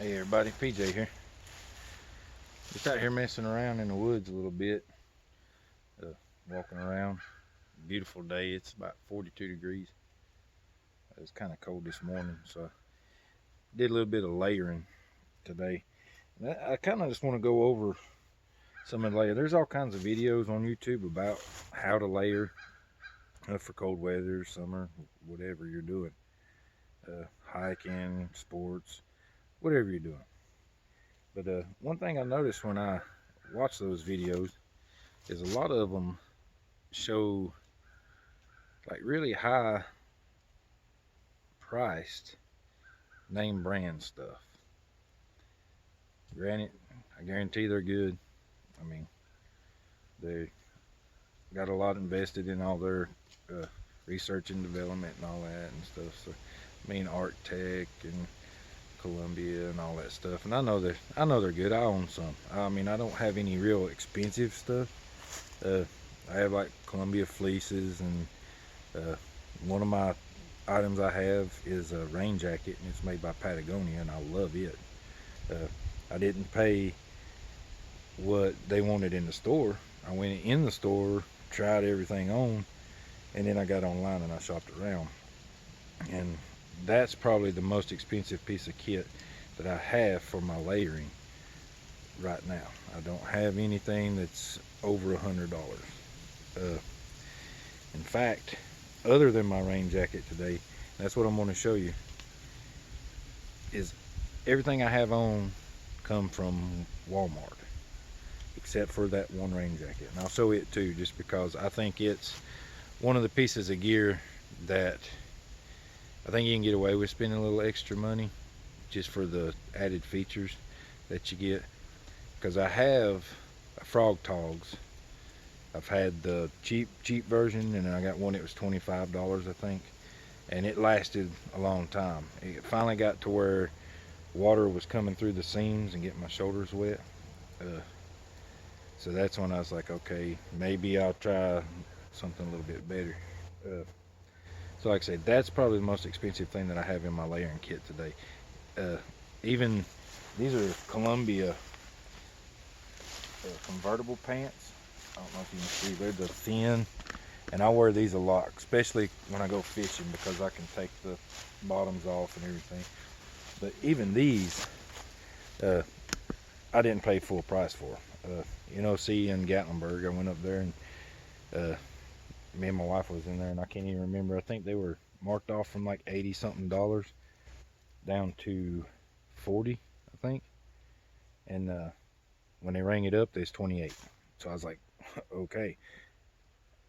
Hey everybody, PJ here. Just out here messing around in the woods a little bit, walking around. Beautiful day. It's about 42 degrees. It was kind of cold this morning, so I did a little bit of layering today. And I kind of just want to go over some of the layer. There's all kinds of videos on YouTube about how to layer for cold weather, summer, whatever you're doing, hiking, sports, whatever you're doing. But one thing I noticed when I watch those videos is a lot of them show like really high priced name brand stuff. Granted, I guarantee they're good. I mean, they got a lot invested in all their research and development and all that and stuff. So, I mean, Art Tech and Columbia and all that stuff. And I know they're good. I own some. I mean, I don't have any real expensive stuff. I have like Columbia fleeces, and one of my items I have is a rain jacket, and it's made by Patagonia, and I love it. Uh, I didn't pay what they wanted in the store. I went in the store, tried everything on, and then I got online and I shopped around. And that's probably the most expensive piece of kit that I have for my layering right now. I don't have anything that's over $100. In fact, other than my rain jacket today, that's what I'm going to show you, is everything I have on come from Walmart except for that one rain jacket. And I'll show it too, just because I think it's one of the pieces of gear that I think you can get away with spending a little extra money just for the added features that you get. Because I have Frog Togs. I've had the cheap version, and then I got one that was $25, I think, and it lasted a long time. It finally got to where water was coming through the seams and getting my shoulders wet. So that's when I was like, okay, maybe I'll try something a little bit better. So like I said, that's probably the most expensive thing that I have in my layering kit today. Even these are Columbia convertible pants. I don't know if you can see, they're the thin, and I wear these a lot, especially when I go fishing, because I can take the bottoms off and everything. But even these, I didn't pay full price for. NOC in Gatlinburg, I went up there, and me and my wife was in there, and I can't even remember. I think they were marked off from like 80 something dollars down to 40, I think. And when they rang it up, there's 28. So I was like, okay,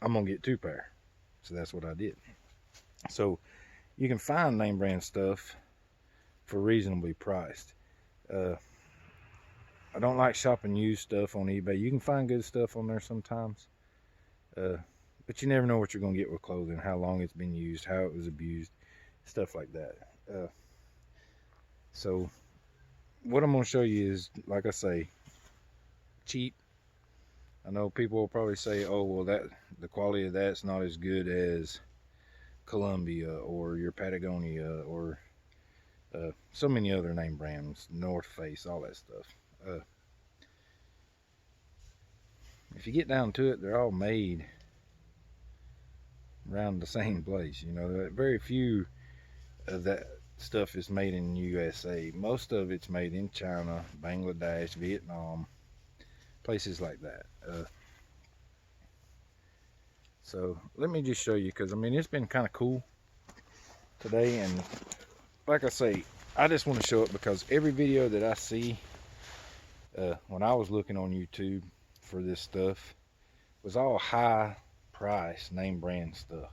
I'm gonna get 2 pair. So that's what I did. So you can find name brand stuff for reasonably priced. I don't like shopping used stuff on eBay. You can find good stuff on there sometimes, but you never know what you're gonna get with clothing, how long it's been used, how it was abused, stuff like that. So what I'm gonna show you is, like I say, cheap. I know people will probably say, oh well, that the quality of that's not as good as Columbia or your Patagonia or so many other name brands, North Face, all that stuff. If you get down to it, they're all made around the same place. You know, very few of that stuff is made in USA. Most of it's made in China, Bangladesh, Vietnam, places like that. So let me just show you, because I mean, it's been kind of cool today, and like I say, I just want to show it because every video that I see when I was looking on YouTube for this stuff was all high price name brand stuff.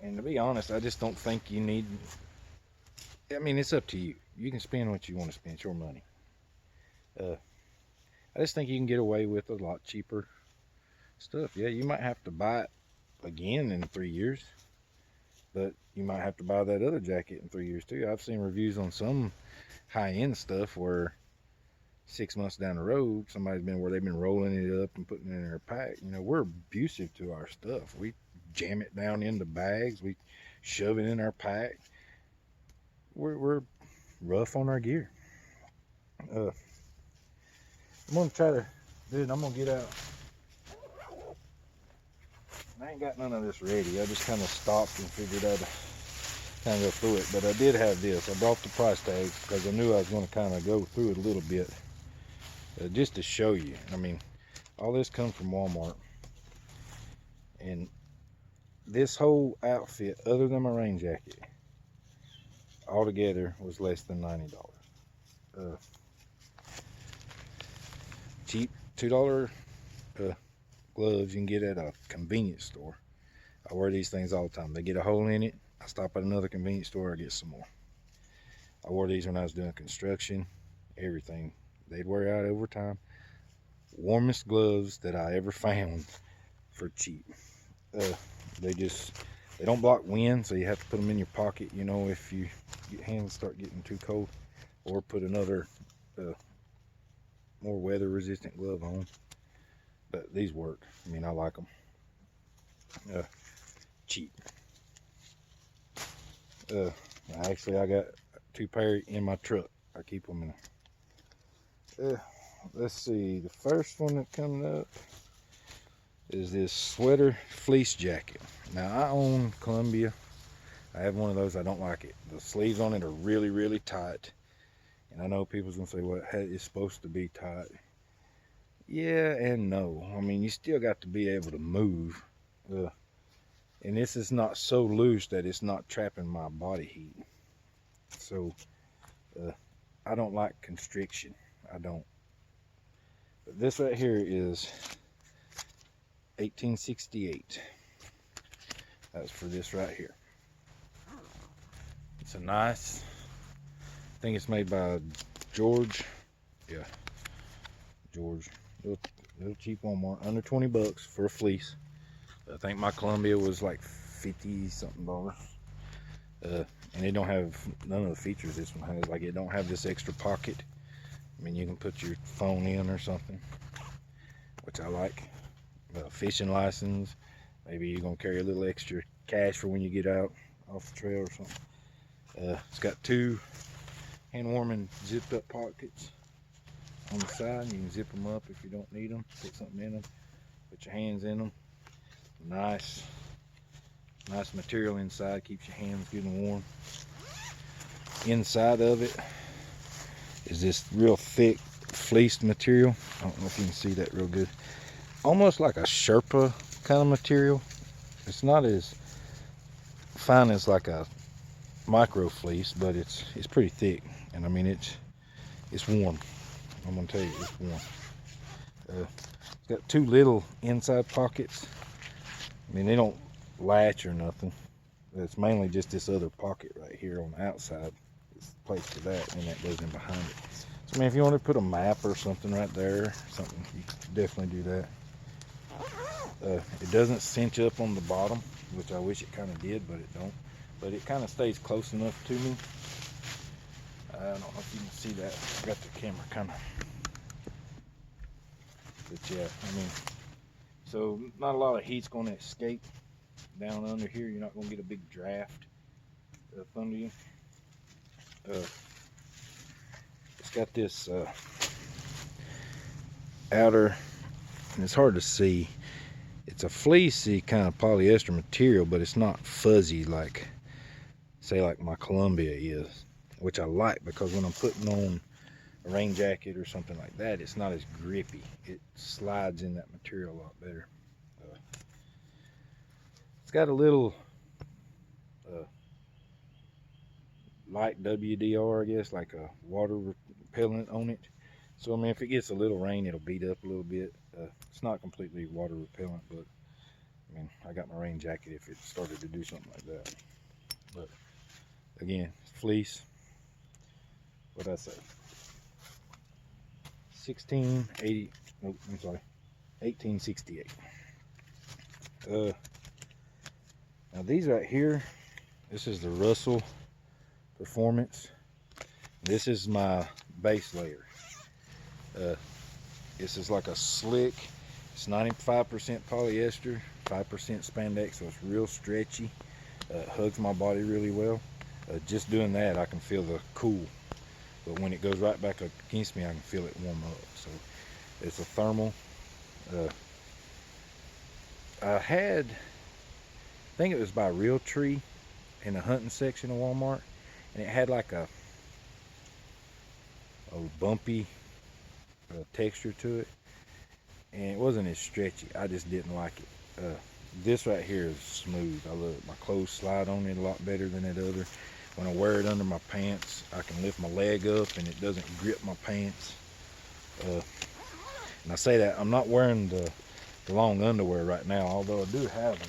And to be honest, I just don't think you need. I mean, it's up to you. You can spend what you want to spend. It's your money. I just think you can get away with a lot cheaper stuff. Yeah, you might have to buy it again in 3 years, but you might have to buy that other jacket in 3 years too. I've seen reviews on some high-end stuff where 6 months down the road, somebody's been where they've been rolling it up and putting it in their pack. You know, we're abusive to our stuff. We jam it down into bags. We shove it in our pack. we're rough on our gear. I'm gonna try to, dude. I'm gonna get out. I ain't got none of this ready. I just kind of stopped and figured I'd kind of go through it. But I did have this. I brought the price tags because I knew I was going to kind of go through it a little bit, just to show you. I mean, all this comes from Walmart, and this whole outfit, other than my rain jacket, altogether was less than $90. Cheap $2 gloves you can get at a convenience store. I wear these things all the time. They get a hole in it, I stop at another convenience store, I get some more. I wore these when I was doing construction, everything. They'd wear out over time. Warmest gloves that I ever found for cheap. They don't block wind, so you have to put them in your pocket, you know, if your hands start getting too cold, or put another more weather resistant glove on. But these work. I mean, I like them. Cheap. Actually, I got 2 pair in my truck. I keep them in. Let's see. The first one that comes up is this sweater fleece jacket. Now, I own Columbia. I have one of those. I don't like it. The sleeves on it are really, really tight. And I know people's gonna say, well, it's supposed to be tight. Yeah and no. I mean, you still got to be able to move. And this is not so loose that it's not trapping my body heat. So, I don't like constriction. I don't. But this right here is 1868. That's for this right here. It's a nice, I think it's made by George. Yeah, George. Little cheap Walmart, under 20 bucks for a fleece. I think my Columbia was like 50 something dollars. And it don't have none of the features this one has. Like, it don't have this extra pocket. I mean, you can put your phone in or something, which I like. Fishing license. Maybe you're gonna carry a little extra cash for when you get out off the trail or something. It's got 2 hand warming zipped up pockets on the side. You can zip them up if you don't need them. Put something in them. Put your hands in them. Nice material inside. Keeps your hands good and warm. Inside of it is this real thick fleeced material. I don't know if you can see that real good. Almost like a Sherpa kind of material. It's not as fine as like a micro fleece, but it's pretty thick. And I mean, it's warm. I'm gonna tell you, it's warm. It's got 2 little inside pockets. I mean, they don't latch or nothing. It's mainly just this other pocket right here on the outside. It's placed for that, and that goes in behind it. So, I mean, if you want to put a map or something right there, something, you can definitely do that. It doesn't cinch up on the bottom, which I wish it kind of did, but it don't. But it kind of stays close enough to me. I don't know if you can see that. I got the camera kind of. But yeah, I mean, so not a lot of heat's going to escape down under here. You're not going to get a big draft up under you. It's got this outer, and it's hard to see. It's a fleecy kind of polyester material, but it's not fuzzy like, say, like my Columbia is, which I like, because when I'm putting on a rain jacket or something like that, it's not as grippy. It slides in that material a lot better. It's got a little light WDR, I guess, like a water repellent on it. So I mean, if it gets a little rain, it'll beat up a little bit. It's not completely water repellent, but I mean, I got my rain jacket if it started to do something like that. But again, fleece. What'd I say? 1680. Oh, I'm sorry. 1868. Now these right here, this is the Russell Performance. This is my base layer. This is like a slick, it's 95% polyester, 5% spandex, so it's real stretchy. Hugs my body really well. Just doing that, I can feel the cool. But when it goes right back up against me, I can feel it warm up. So it's a thermal. I think it was by Realtree in the hunting section of Walmart, and it had like a bumpy texture to it, and it wasn't as stretchy. I just didn't like it. This right here is smooth. I love it. My clothes slide on it a lot better than that other. When I wear it under my pants, I can lift my leg up and it doesn't grip my pants. And I say that, I'm not wearing the long underwear right now, although I do have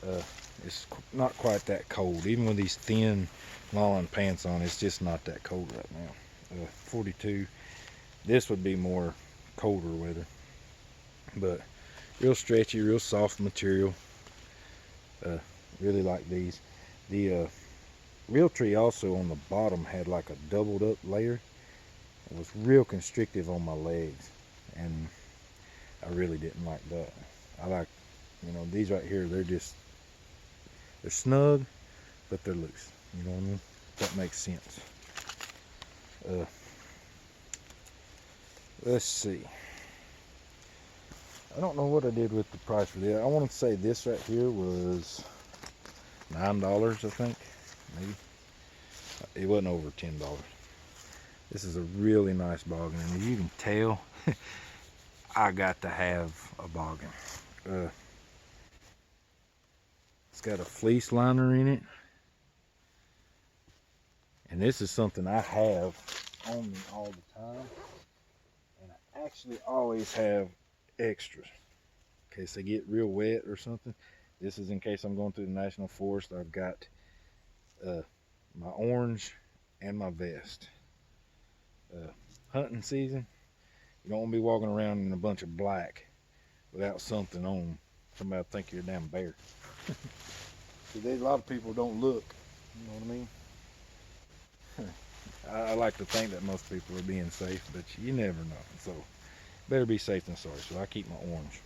them. It's not quite that cold. Even with these thin lawn pants on, it's just not that cold right now. 42. This would be more colder weather. But real stretchy, real soft material. Really like these. The Realtree also on the bottom had like a doubled up layer. It was real constrictive on my legs, and I really didn't like that. I like, these right here, they're snug, but they're loose. You know what I mean? That makes sense. Let's see. I don't know what I did with the price for this. I want to say this right here was $9, I think, maybe. It wasn't over $10. This is a really nice boggin, and you can tell I got to have a boggin. It's got a fleece liner in it, and this is something I have on me all the time, and I actually always have extras in case they get real wet or something. This is in case I'm going through the national forest. I've got my orange and my vest. Hunting season, you don't want to be walking around in a bunch of black without something on. Somebody will think you're a damn bear. See, a lot of people don't look, you know what I mean? I like to think that most people are being safe, but you never know. So better be safe than sorry. So I keep my orange.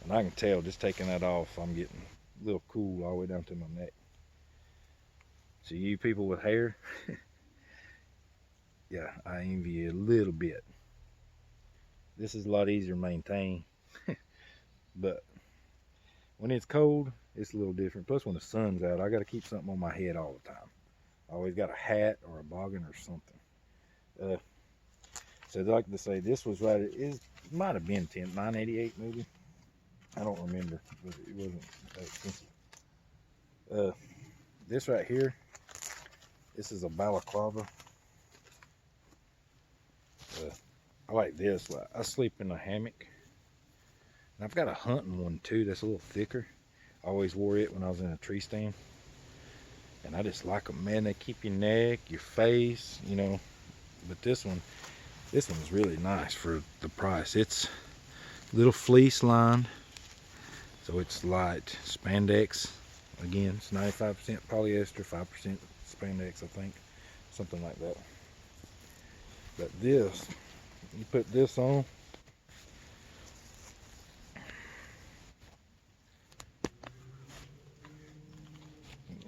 And I can tell just taking that off, I'm getting a little cool all the way down to my neck. So you people with hair, yeah, I envy you a little bit. This is a lot easier to maintain. But when it's cold, it's a little different. Plus when the sun's out, I got to keep something on my head all the time. I always got a hat or a boggin or something. So I'd like to say this was right, it might have been $9.88 maybe. I don't remember, but it wasn't that expensive. This right here, this is a balaclava. I like this. I sleep in a hammock. And I've got a hunting one too that's a little thicker. I always wore it when I was in a tree stand. And I just like them, man. They keep your neck, your face, But this one is really nice for the price. It's a little fleece lined. So it's light spandex. Again, it's 95% polyester, 5% spandex, I think. Something like that. But this, you put this on.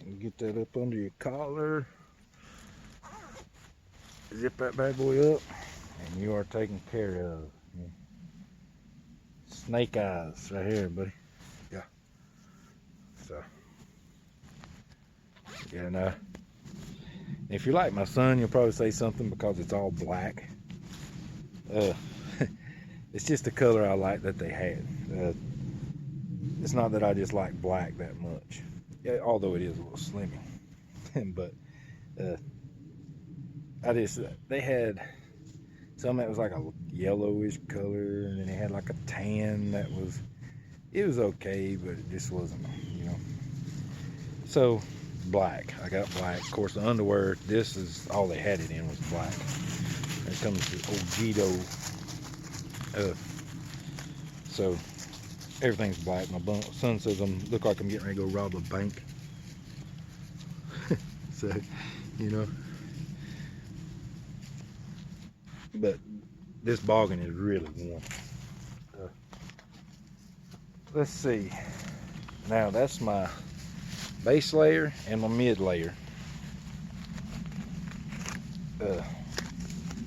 You get that up under your collar. Zip that bad boy up. And you are taken care of. Snake eyes right here, buddy. Yeah. So. Yeah, now. If you're like my son, you'll probably say something because it's all black. It's just the color I like that they had. It's not that I just like black that much. Yeah, although it is a little slimming. But they had some that was like a yellowish color, and then they had like a tan that it was okay, but it just wasn't, So black, I got black. Of course, the underwear, this is all they had it in was black. It comes to Ojito. So everything's black. My son says look like I'm getting ready to go rob a bank. So, but this boggin is really warm. Let's see. Now that's my base layer and my mid layer.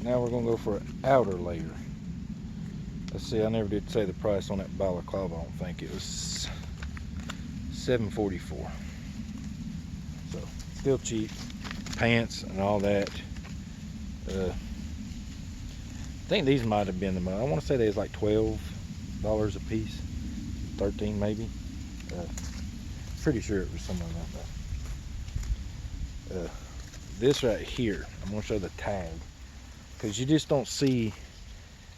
Now we're gonna go for an outer layer. Let's see, I never did say the price on that balaclava. I don't think it was $7.44. So still cheap. Pants and all that. I think these might have been the, I want to say they was like $12 a piece, 13 maybe. Pretty sure it was somewhere like that. This right here, I'm gonna show the tag, because you just don't see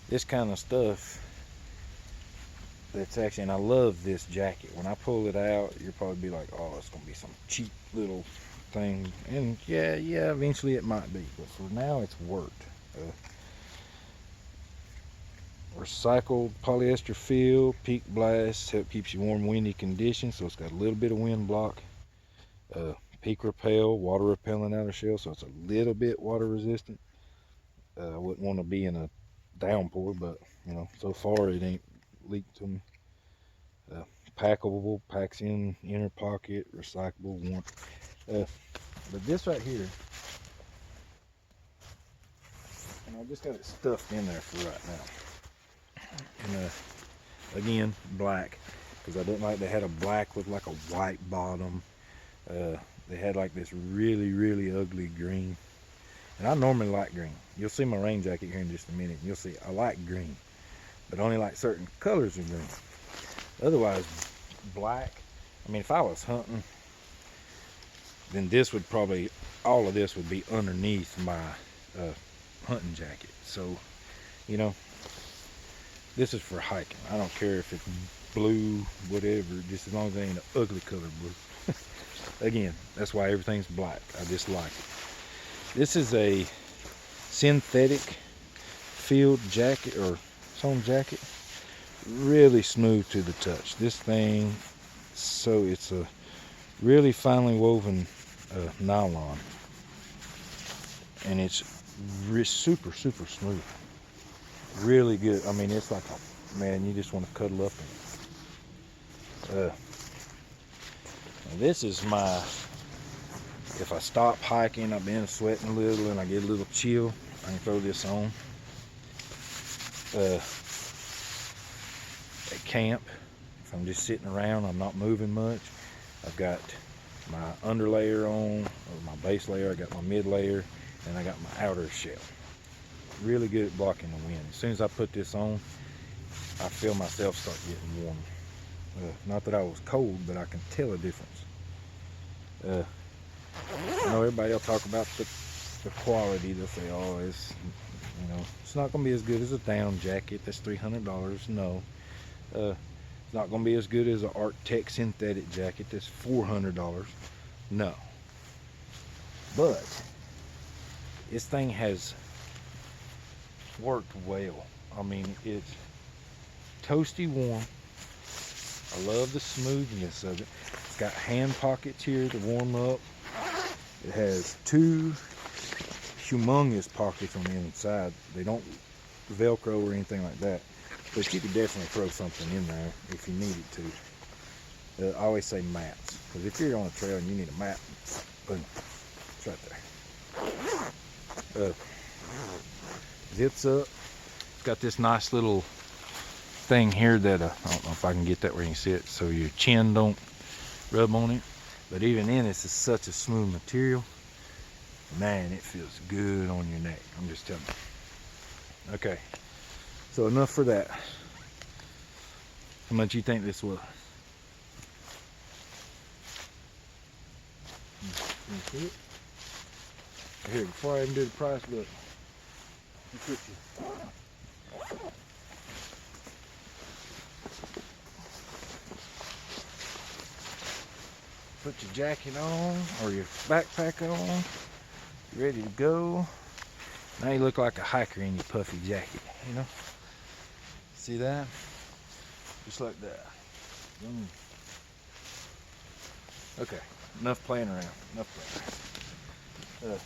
this kind of stuff. That's actually, and I love this jacket. When I pull it out, you'll probably be like, oh, it's gonna be some cheap little thing. And yeah, eventually it might be, but for now it's worked. Recycled polyester fill, peak blast, help keeps you warm, windy conditions, so it's got a little bit of wind block. Peak repel, water repellent outer shell, so it's a little bit water resistant. I wouldn't want to be in a downpour, but you know, so far it ain't leaked to me. Packable, packs in inner pocket, recyclable, warm. But this right here, and I just got it stuffed in there for right now. And again, black, because I didn't like, they had a black with like a white bottom. They had like this really ugly green, and I normally like green. You'll see my rain jacket here in just a minute. You'll see I like green, but only like certain colors of green. Otherwise, black. I mean, if I was hunting, then this would probably, all of this would be underneath my hunting jacket. So, you know, this is for hiking. I don't care if it's blue, whatever, just as long as it ain't an ugly color blue. Again, that's why everything's black. I just like it. This is a synthetic field jacket or sewn jacket. Really smooth to the touch. This thing, so it's a really finely woven nylon, and it's super smooth. Really good. I mean, it's like a, man, you just want to cuddle up in it. This is my, if I stop hiking, I've been sweating a little and I get a little chill, I can throw this on. At camp, if I'm just sitting around, I'm not moving much, I've got my under layer on, or my base layer, I got my mid layer, and I got my outer shell. Really good at blocking the wind. As soon as I put this on, I feel myself start getting warm. Not that I was cold, but I can tell a difference. I know everybody will talk about the quality. They'll say, oh, it's, you know, it's not going to be as good as a down jacket that's $300. No. It's not going to be as good as an Arctic synthetic jacket that's $400. No. But this thing has worked well. I mean, it's toasty warm. I love the smoothness of it. It's got hand pockets here to warm up. It has two humongous pockets on the inside. They don't Velcro or anything like that, but you could definitely throw something in there if you need it to. I always say mats, because if you're on a trail and you need a mat, boom, it's right there. Zips up. It's got this nice little thing here that I don't know if I can get that where you can see it, so your chin don't rub on it. But even in this is such a smooth material, man, it feels good on your neck. I'm just telling you. Okay, so enough for that. How much you think this was? Here, before I even do the price, look. Put your jacket on or your backpack on, ready to go. Now you look like a hiker in your puffy jacket, you know? See that? Just like that. Okay, enough playing around. Enough playing around.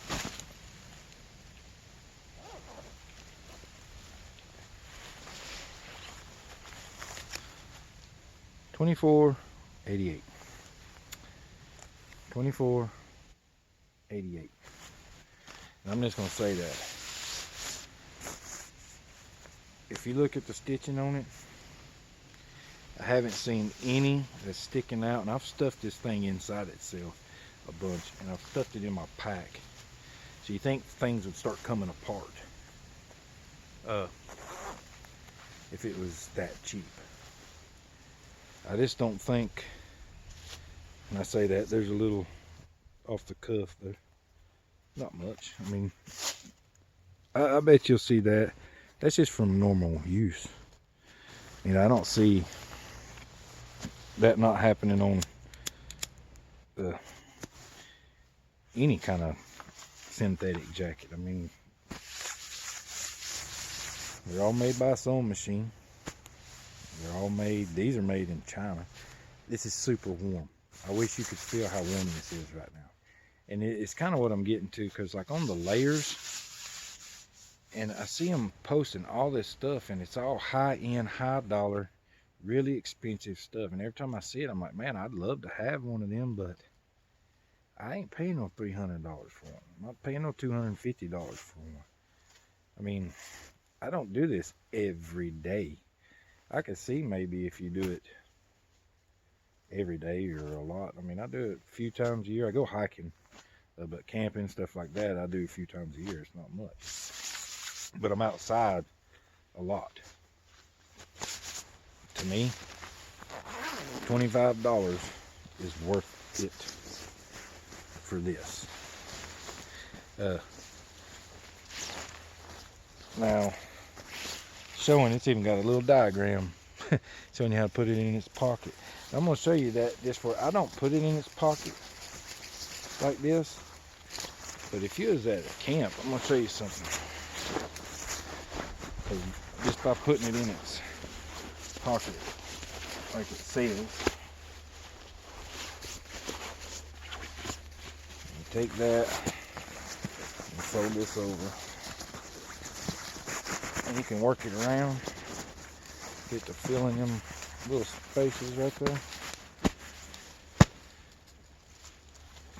$24.88. $24.88. And I'm just gonna say that if you look at the stitching on it, I haven't seen any that's sticking out, and I've stuffed this thing inside itself a bunch, and I've stuffed it in my pack. So you think things would start coming apart if it was that cheap. I just don't think, when I say that, there's a little off the cuff there. Not much. I mean, I bet you'll see that. That's just from normal use. You know, I don't see that not happening on any kind of synthetic jacket. I mean, they're all made by a sewing machine. They're all made, these are made in China. This is super warm. I wish you could feel how warm this is right now. And it's kind of what I'm getting to, because like on the layers, and I see them posting all this stuff, and it's all high-end, high-dollar, really expensive stuff. And every time I see it, I'm like, man, I'd love to have one of them, but I ain't paying no $300 for one. I'm not paying no $250 for one. I mean, I don't do this every day. I could see maybe if you do it every day or a lot. I mean, I do it a few times a year. I go hiking, but camping, stuff like that, I do a few times a year. It's not much. But I'm outside a lot. To me, $25 is worth it for this. Now, showing it's even got a little diagram showing you how to put it in its pocket. I'm going to show you that just for, I don't put it in its pocket like this, but if you was at a camp, I'm going to show you something. Because just by putting it in its pocket like it says, you take that and fold this over, and you can work it around, get to fill in them little spaces right there.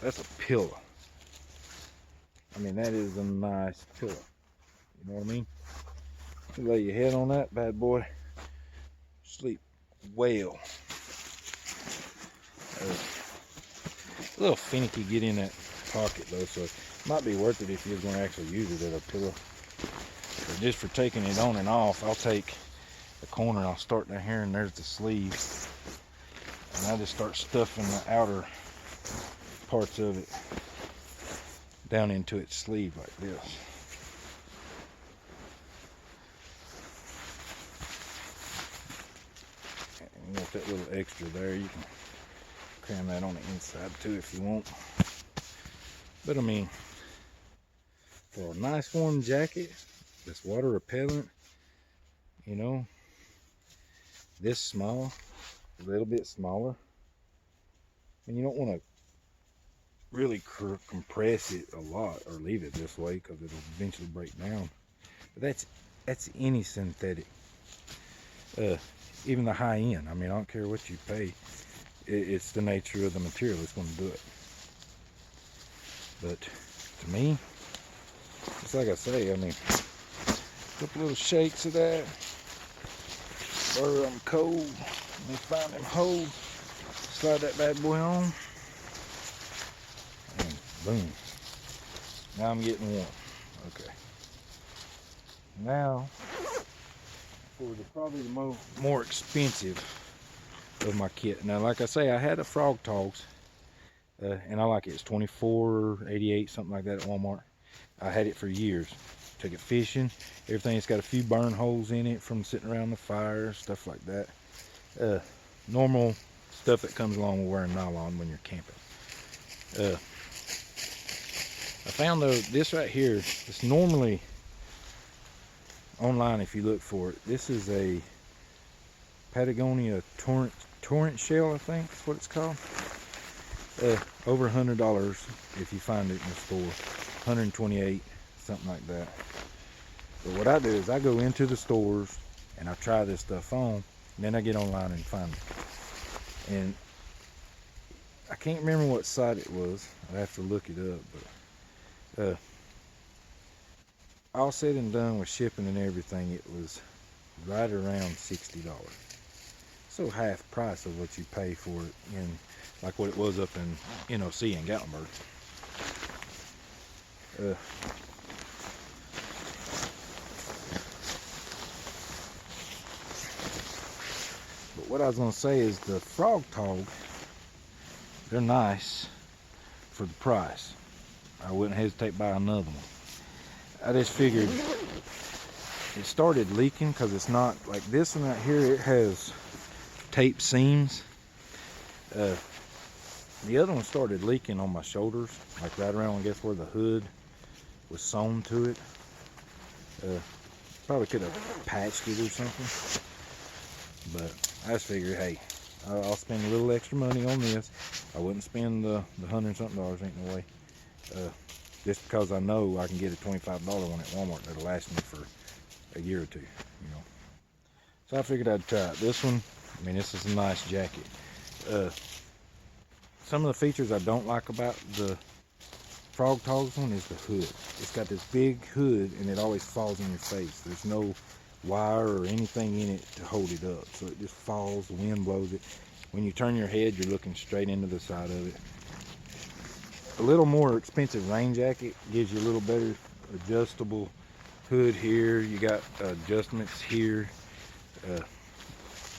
That's a pillow. I mean, that is a nice pillow. You know what I mean? You lay your head on that bad boy, sleep well. A little finicky get in that pocket though, so it might be worth it if you're going to actually use it as a pillow. But just for taking it on and off, I'll take the corner, I'll start down here, and there's the sleeve, and I just start stuffing the outer parts of it down into its sleeve like this. And you want that little extra there, you can cram that on the inside too if you want. But I mean, for a nice warm jacket that's water repellent, you know, this small, a little bit smaller, and you don't want to really compress it a lot or leave it this way because it'll eventually break down. But that's any synthetic, even the high end. I mean, I don't care what you pay, it's the nature of the material that's going to do it. But to me, it's like I say, I mean, a couple little shakes of that, or I'm cold, let me find them holes, slide that bad boy on, and boom, now I'm getting warm. Okay, now for probably the more expensive of my kit. Now, like I say, I had a Frog Togs, and I like it. It's $24.88, something like that at Walmart. I had it for years. Took it fishing, everything. It's got a few burn holes in it from sitting around the fire, stuff like that. Normal stuff that comes along with wearing nylon when you're camping. I found though this right here, it's normally online if you look for it. This is a Patagonia torrent shell, I think that's what it's called. Over $100 if you find it in the store. 128, something like that. But what I do is I go into the stores and I try this stuff on, and then I get online and find it. And I can't remember what site it was. I have to look it up, but all said and done with shipping and everything, it was right around $60. So half price of what you pay for it in, like what it was up in NOC in Gatlinburg. But what I was gonna say is the Frog Tog, they're nice for the price. I wouldn't hesitate to buy another one. I just figured it started leaking because it's not like this one right here. It has tape seams. The other one started leaking on my shoulders, like right around, I guess, where the hood was sewn to it. Probably could have patched it or something. But I just figured, hey, I'll spend a little extra money on this. I wouldn't spend the $100-something, ain't no way. Just because I know I can get a $25 one at Walmart that'll last me for a year or two, you know. So I figured I'd try it. This one, I mean, this is a nice jacket. Some of the features I don't like about the Frog Togs one is the hood. It's got this big hood and it always falls in your face. There's no wire or anything in it to hold it up, so it just falls, the wind blows it. When you turn your head, you're looking straight into the side of it. A little more expensive rain jacket gives you a little better adjustable hood here. You got adjustments here,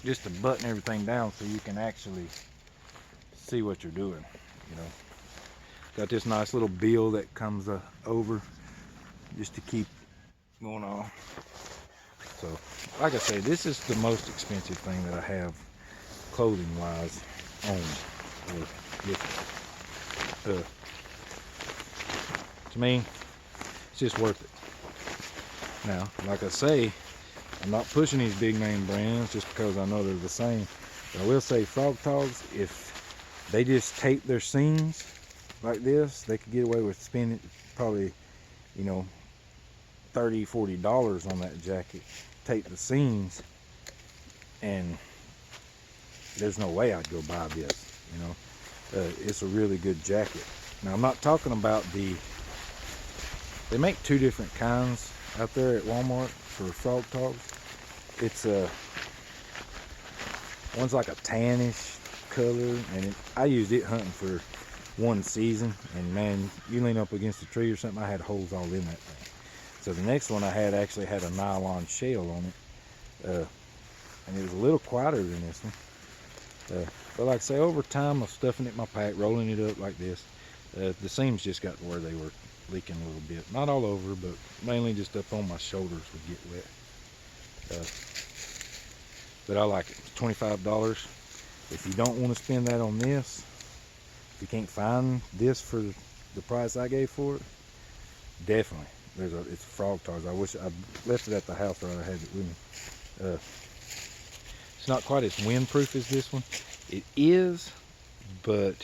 just to button everything down so you can actually see what you're doing, you know. Got this nice little bill that comes over just to keep going on. So, like I say, this is the most expensive thing that I have clothing-wise on. To me, it's just worth it. Now, like I say, I'm not pushing these big name brands just because I know they're the same. But I will say, Frog Togs, if they just tape their seams like this, they could get away with spending probably, you know, $30, $40 on that jacket. Tape the seams, and there's no way I'd go buy this, you know. It's a really good jacket. Now, I'm not talking about they make two different kinds out there at Walmart for Frog Togs. It's one's like a tannish color, and I used it hunting for one season, and man, you lean up against a tree or something, I had holes all in that thing. So the next one I had actually had a nylon shell on it, and it was a little quieter than this one. But like I say, over time of stuffing it in my pack, rolling it up like this, the seams just got to where they were leaking a little bit. Not all over, but mainly just up on my shoulders would get wet. But I like it. It's $25. If you don't want to spend that on this, if you can't find this for the price I gave for it, definitely. It's a Frog Togs. I wish I left it at the house or I had it with me. It's not quite as windproof as this one. It is, but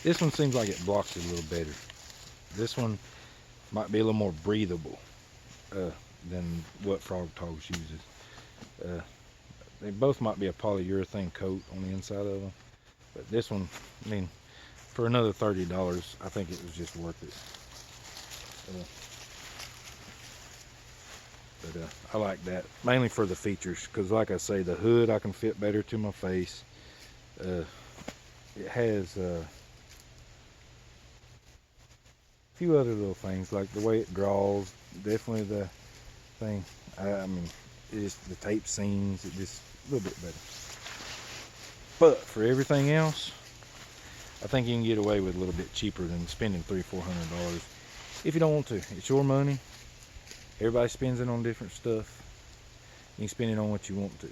this one seems like it blocks it a little better. This one might be a little more breathable than what Frog Togs uses. They both might be a polyurethane coat on the inside of them, but this one, I mean, for another $30, I think it was just worth it. But I like that, mainly for the features, because like I say, the hood I can fit better to my face. It has a few other little things, like the way it draws, definitely the thing. I mean, it's the tape seams, it just a little bit better. But for everything else, I think you can get away with a little bit cheaper than spending $300-400 if you don't want to. It's your money. Everybody spends it on different stuff. You can spend it on what you want to.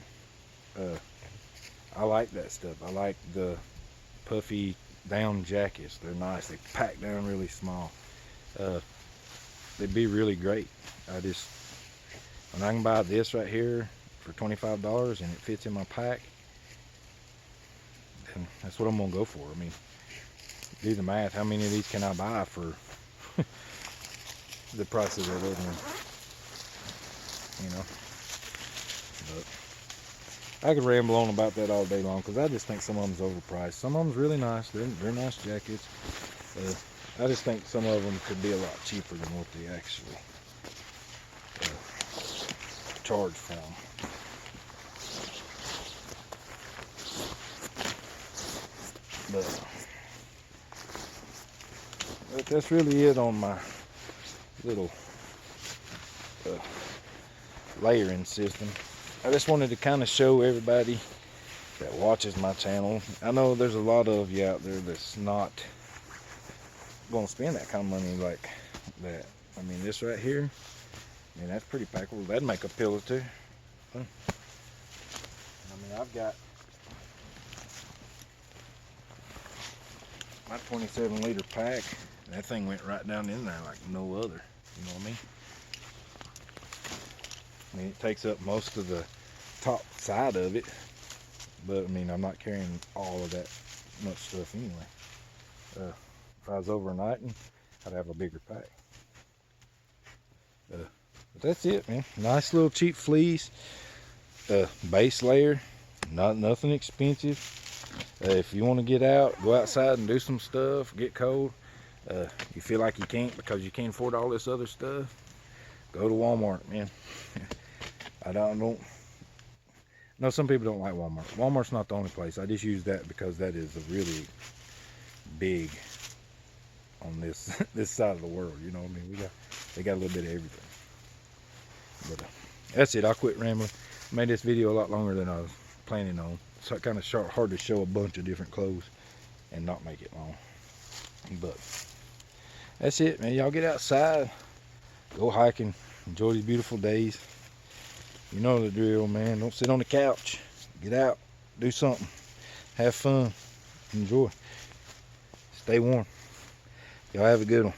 I like that stuff. I like the puffy down jackets. They're nice. They pack down really small. They'd be really great. When I can buy this right here for $25 and it fits in my pack, then that's what I'm gonna go for. I mean, do the math. How many of these can I buy for the prices I live in? You know. But I could ramble on about that all day long because I just think some of them's overpriced. Some of them's really nice. They're nice jackets. I just think some of them could be a lot cheaper than what they actually charge for them. But that's really it on my little layering system. I just wanted to kind of show everybody that watches my channel. I know there's a lot of you out there that's not gonna spend that kind of money like that. I mean, this right here, I mean, that's pretty packable. That'd make a pillow too. I mean, I've got my 27-liter pack. That thing went right down in there like no other. You know what I mean? I mean, it takes up most of the top side of it, but I mean, I'm not carrying all of that much stuff anyway. If I was overnighting, I'd have a bigger pack. But that's it, man. Nice little cheap fleece, base layer, nothing expensive. If you want to get out, go outside and do some stuff, get cold, you feel like you can't because you can't afford all this other stuff, go to Walmart, man. I don't know, some people don't like Walmart. Walmart's not the only place. I just use that because that is a really big on this this side of the world, you know what I mean? They got a little bit of everything. But that's it. I'll quit rambling. I made this video a lot longer than I was planning on. So kind of hard to show a bunch of different clothes and not make it long. But that's it, man. Y'all get outside, go hiking, enjoy these beautiful days. You know the drill, man. Don't sit on the couch. Get out, do something, have fun, enjoy, stay warm. Y'all have a good one.